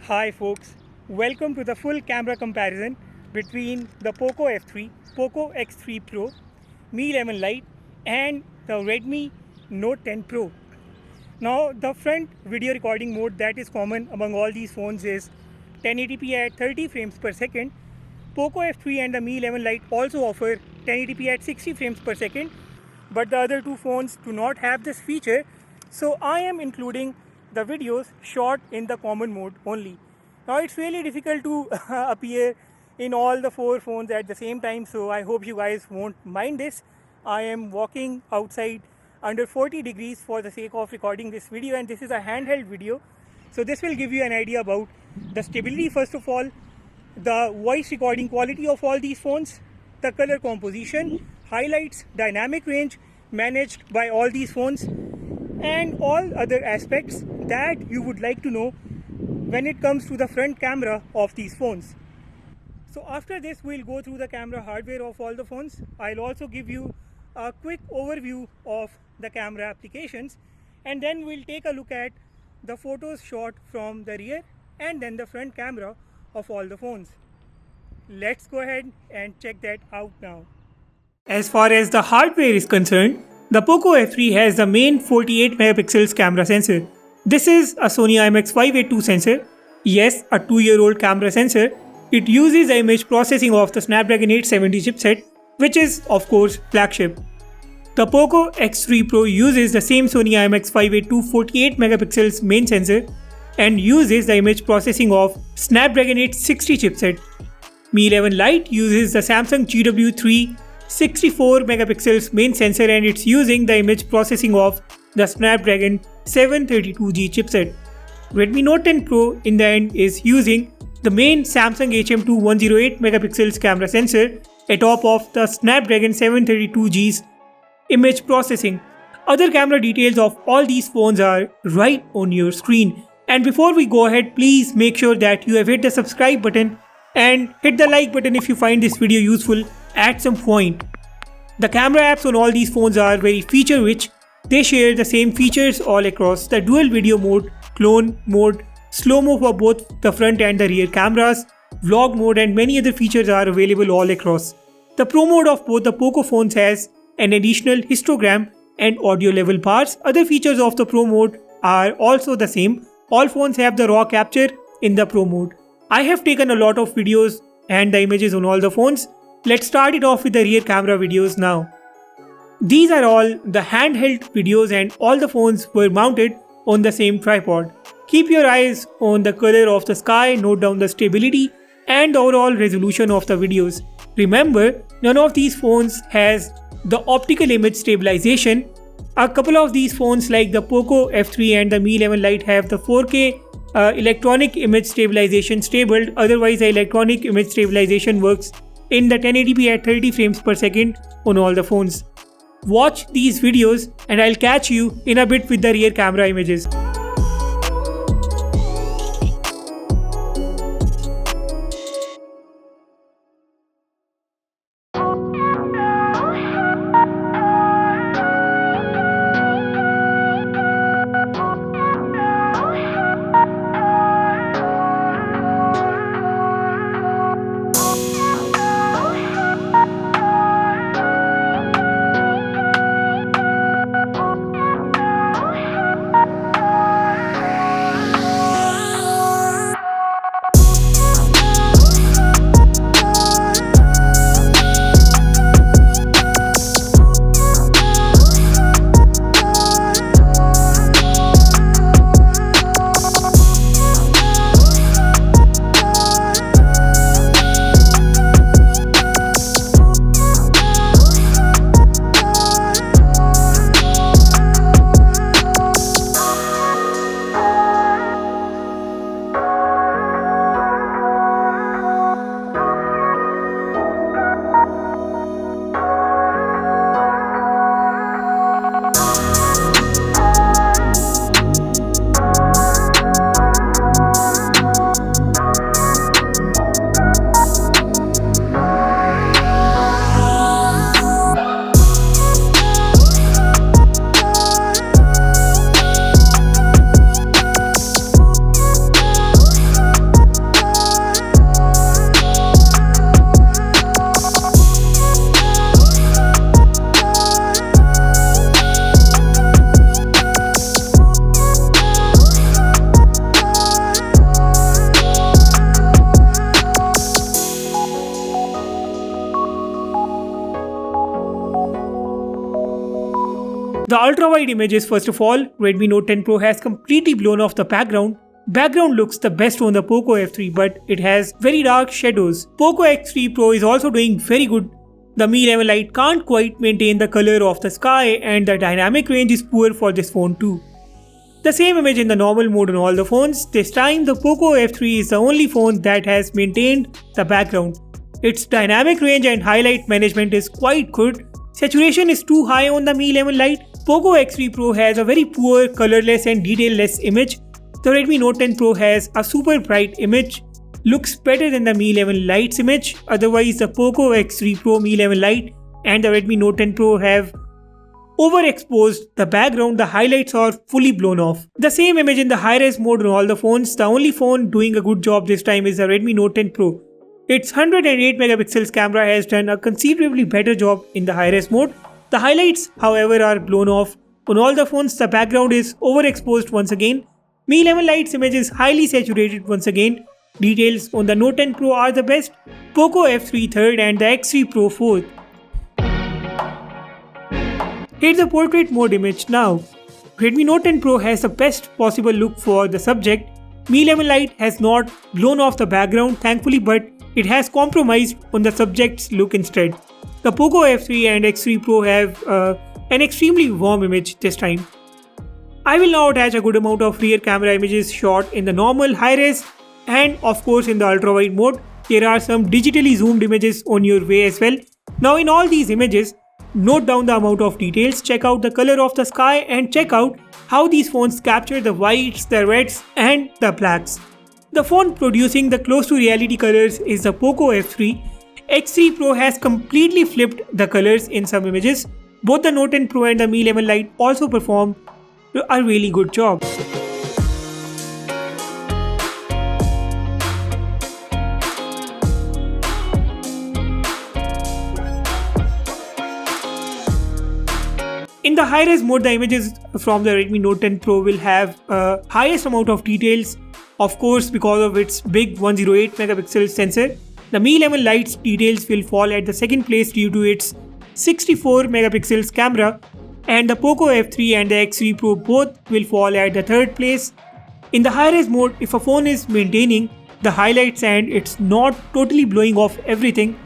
Hi folks, welcome to the full camera comparison between the Poco F3, Poco X3 Pro, Mi 11 Lite and the Redmi Note 10 Pro. Now the front video recording mode that is common among all these phones is 1080p at 30 frames per second. Poco F3 and the Mi 11 Lite also offer 1080p at 60 frames per second, but the other two phones do not have this feature, so I am including the videos shot in the common mode only. Now it's really difficult to appear in all the four phones at the same time, so I hope you guys won't mind this. I am walking outside under 40 degrees for the sake of recording this video, and this is a handheld video, so this will give you an idea about the stability first of all, the voice recording quality of all these phones, the color composition, highlights, dynamic range managed by all these phones, and all other aspects that you would like to know when it comes to the front camera of these phones. So after this, we'll go through the camera hardware of all the phones. I'll also give you a quick overview of the camera applications, and then we'll take a look at the photos shot from the rear and then the front camera of all the phones. Let's go ahead and check that out now. As far as the hardware is concerned, the Poco F3 has the main 48 megapixels camera sensor. This is a Sony IMX582 sensor. Yes, a 2-year-old camera sensor. It uses the image processing of the Snapdragon 870 chipset, which is of course flagship. The Poco X3 Pro uses the same Sony IMX582 48 megapixels main sensor and uses the image processing of Snapdragon 860 chipset. Mi 11 Lite uses the Samsung GW3 64 megapixels main sensor and it's using the image processing of the Snapdragon 732G chipset. Redmi Note 10 Pro in the end is using the main Samsung HM2 108 megapixels camera sensor atop of the Snapdragon 732G's image processing. Other camera details of all these phones are right on your screen. And before we go ahead, please make sure that you have hit the subscribe button and hit the like button if you find this video useful at some point. The camera apps on all these phones are very feature rich. They share the same features all across. The dual video mode, clone mode, slow-mo for both the front and the rear cameras, vlog mode and many other features are available all across. The Pro mode of both the Poco phones has an additional histogram and audio level bars. Other features of the Pro mode are also the same. All phones have the RAW capture in the Pro mode. I have taken a lot of videos and the images on all the phones. Let's start it off with the rear camera videos now. These are all the handheld videos and all the phones were mounted on the same tripod. Keep your eyes on the color of the sky, note down the stability and the overall resolution of the videos. Remember, none of these phones has the optical image stabilization. A couple of these phones like the Poco F3 and the Mi 11 Lite have the 4K electronic image stabilization stabled, otherwise the electronic image stabilization works in the 1080p at 30 frames per second on all the phones. Watch these videos and I'll catch you in a bit with the rear camera images. The ultra-wide images, first of all, Redmi Note 10 Pro has completely blown off the background. Background looks the best on the Poco F3, but it has very dark shadows. Poco X3 Pro is also doing very good. The Mi 11 Lite can't quite maintain the color of the sky, and the dynamic range is poor for this phone too. The same image in the normal mode on all the phones. This time the Poco F3 is the only phone that has maintained the background. Its dynamic range and highlight management is quite good. Saturation is too high on the Mi 11 Lite. Poco X3 Pro has a very poor, colorless and detailless image. The Redmi Note 10 Pro has a super bright image, looks better than the Mi 11 Lite's image. Otherwise, the Poco X3 Pro, Mi 11 Lite and the Redmi Note 10 Pro have overexposed the background. The highlights are fully blown off. The same image in the high-res mode on all the phones. The only phone doing a good job this time is the Redmi Note 10 Pro. Its 108 megapixels camera has done a considerably better job in the high-res mode. The highlights, however, are blown off. On all the phones, the background is overexposed once again. Mi 11 Lite's image is highly saturated once again. Details on the Note 10 Pro are the best. Poco F3 third and the X3 Pro fourth. Here's the portrait mode image now. Redmi Note 10 Pro has the best possible look for the subject. Mi 11 Lite has not blown off the background thankfully, but it has compromised on the subject's look instead. The Poco F3 and X3 Pro have an extremely warm image this time. I will now attach a good amount of rear camera images shot in the normal, high-res and of course in the ultra-wide mode. There are some digitally zoomed images on your way as well. Now in all these images, note down the amount of details, check out the color of the sky and check out how these phones capture the whites, the reds and the blacks. The phone producing the close to reality colors is the Poco F3. X3 Pro has completely flipped the colors in some images. Both the Note 10 Pro and the Mi 11 Lite also perform a really good job. In the high-res mode, the images from the Redmi Note 10 Pro will have highest amount of details, of course because of its big 108 megapixel sensor. The Mi 11 Lite's details will fall at the second place due to its 64 megapixels camera, and the Poco F3 and the X3 Pro both will fall at the third place. In the high-res mode, if a phone is maintaining the highlights and it's not totally blowing off everything,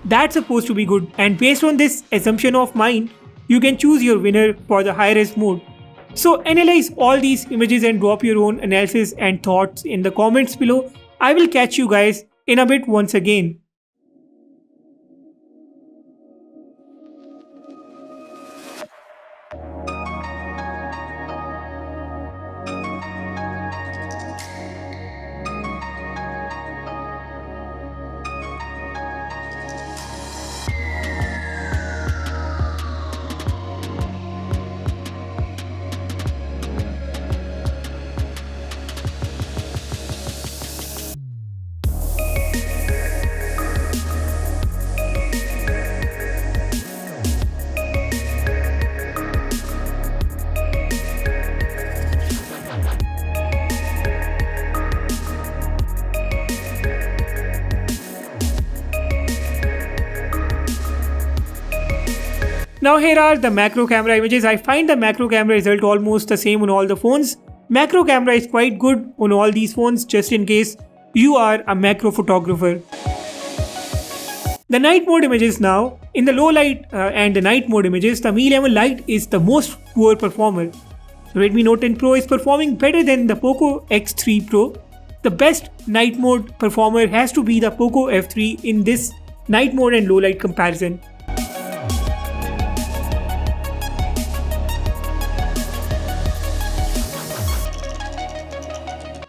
that's supposed to be good, and based on this assumption of mine, you can choose your winner for the high-res mode. So analyze all these images and drop your own analysis and thoughts in the comments below. I will catch you guys in a bit once again. Now here are the macro camera images. I find the macro camera result almost the same on all the phones. Macro camera is quite good on all these phones just in case you are a macro photographer. The night mode images now. In the low light and the night mode images, the Mi 11 Lite is the most poor performer. The Redmi Note 10 Pro is performing better than the Poco X3 Pro. The best night mode performer has to be the Poco F3 in this night mode and low light comparison.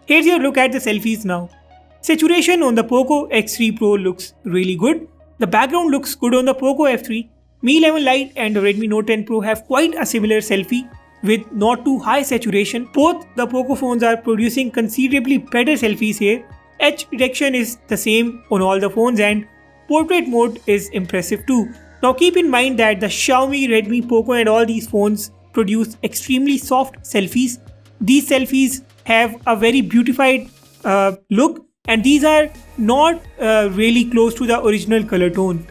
Here's your look at the selfies now. Saturation on the Poco X3 Pro looks really good. The background looks good on the Poco F3. Mi 11 Lite and the Redmi Note 10 Pro have quite a similar selfie with not too high saturation. Both the Poco phones are producing considerably better selfies here. Edge detection is the same on all the phones and portrait mode is impressive too. Now keep in mind that the Xiaomi, Redmi, Poco and all these phones produce extremely soft selfies. These selfies have a very beautified look and these are not really close to the original color tone.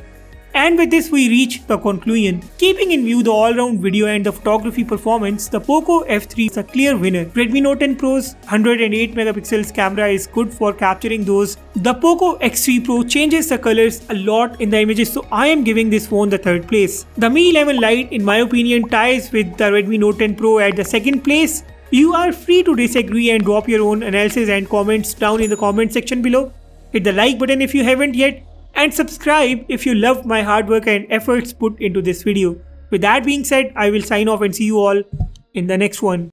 And with this we reach the conclusion. Keeping in view the all-round video and the photography performance, the Poco F3 is a clear winner. Redmi Note 10 Pro's 108 megapixels camera is good for capturing those. The Poco X3 Pro changes the colors a lot in the images, so I am giving this phone the third place. The Mi 11 Lite in my opinion ties with the Redmi Note 10 Pro at the second place. You are free to disagree and drop your own analysis and comments down in the comment section below. Hit the like button if you haven't yet, and subscribe if you love my hard work and efforts put into this video. With that being said, I will sign off and see you all in the next one.